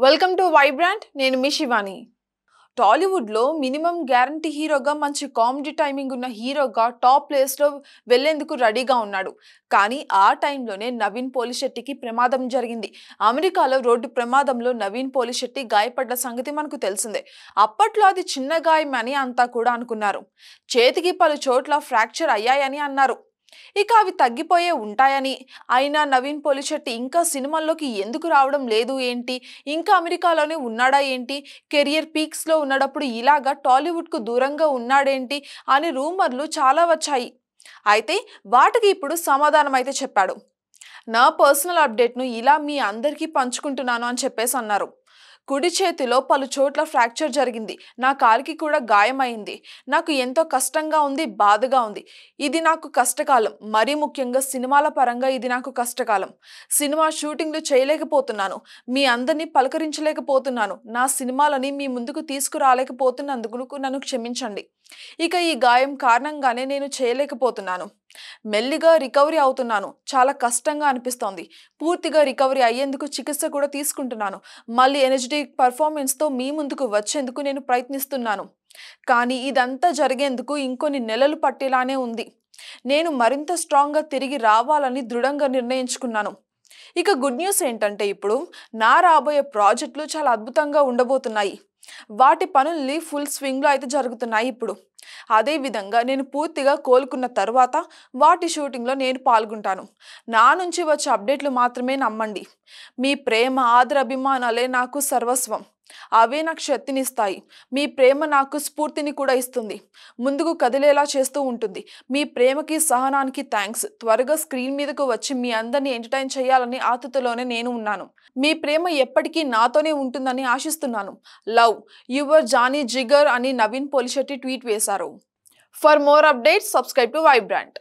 Welcome to Vibrant. నేను మీ శివాని. టాలీవుడ్లో minimum guarantee హీరోగా మంచి కామెడీ టైమింగ్ ఉన్న హీరోగా టాప్ ప్లేస్లో వెళ్లేందుకు రెడీగా ఉన్నాడు. కానీ ఆ టైంలోనే నవీన్ పోలిశెట్టికి ప్రమాదం జరిగింది. అమెరికాలో రోడ్డు ప్రమాదంలో నవీన్ పోలిశెట్టి గాయపడ్డ సంగతి మనకు తెలిసిందే. అప్పట్లో అది చిన్న గాయం అని అంతా కూడా అనుకున్నారు. చేతికి పలు చోట్ల ఫ్రాక్చర్ అయ్యాయని అన్నారు. ఇక అవి తగ్గిపోయే ఉంటాయని. అయినా నవీన్ పోలిశెట్టి ఇంకా సినిమాల్లోకి ఎందుకు రావడం లేదు ఏంటి, ఇంకా అమెరికాలోనే ఉన్నాడా ఏంటి, కెరియర్ పీక్స్లో ఉన్నప్పుడు ఇలాగా టాలీవుడ్కు దూరంగా ఉన్నాడేంటి అని రూమర్లు చాలా వచ్చాయి. అయితే వాటికి ఇప్పుడు సమాధానం అయితే చెప్పాడు. నా పర్సనల్ అప్డేట్ను ఇలా మీ అందరికీ పంచుకుంటున్నాను అని చెప్పేసి అన్నారు. కుడి చేతిలో పలు చోట్ల ఫ్రాక్చర్ జరిగింది. నా కాలికి కూడా గాయమైంది. నాకు ఎంతో కష్టంగా ఉంది, బాధగా ఉంది. ఇది నాకు కష్టకాలం. మరీ ముఖ్యంగా సినిమాల పరంగా ఇది నాకు కష్టకాలం. సినిమా షూటింగ్లు చేయలేకపోతున్నాను. మీ అందరినీ పలకరించలేకపోతున్నాను. నా సినిమాలని మీ ముందుకు తీసుకురాలేకపోతున్నందుకు నన్ను క్షమించండి. ఇక ఈ గాయం కారణంగానే నేను చేయలేకపోతున్నాను. మెల్లిగా రికవరీ అవుతున్నాను. చాలా కష్టంగా అనిపిస్తోంది. పూర్తిగా రికవరీ అయ్యేందుకు చికిత్స కూడా తీసుకుంటున్నాను. మళ్ళీ ఎనర్జెటిక్ పర్ఫార్మెన్స్తో మీ ముందుకు వచ్చేందుకు నేను ప్రయత్నిస్తున్నాను. కానీ ఇదంతా జరిగేందుకు ఇంకొన్ని నెలలు పట్టేలానే ఉంది. నేను మరింత స్ట్రాంగ్గా తిరిగి రావాలని దృఢంగా నిర్ణయించుకున్నాను. ఇక గుడ్ న్యూస్ ఏంటంటే ఇప్పుడు నా రాబోయే ప్రాజెక్టులు చాలా అద్భుతంగా ఉండబోతున్నాయి. వాటి పనుల్ని ఫుల్ స్వింగ్లో అయితే జరుగుతున్నాయి ఇప్పుడు. అదేవిధంగా నేను పూర్తిగా కోలుకున్న తర్వాత వాటి షూటింగ్లో నేను పాల్గొంటాను. నా నుంచి వచ్చే అప్డేట్లు మాత్రమే నమ్మండి. మీ ప్రేమ, ఆదరాభిమానాలే నాకు సర్వస్వం. అవే నాకు శక్తినిస్తాయి. మీ ప్రేమ నాకు స్ఫూర్తిని కూడా ఇస్తుంది. ముందుకు కదిలేలా చేస్తూ ఉంటుంది. మీ ప్రేమకి, సహనానికి థ్యాంక్స్. త్వరగా స్క్రీన్ మీదకు వచ్చి మీ అందరినీ ఎంటర్టైన్ చేయాలని ఆతృతలోనే నేను ఉన్నాను. మీ ప్రేమ ఎప్పటికీ నాతోనే ఉంటుందని ఆశిస్తున్నాను. లవ్ యువర్ జానీ జిగర్ అని నవీన్ పోలిశెట్టి ట్వీట్ వేశారు. For more updates subscribe to Vibrant.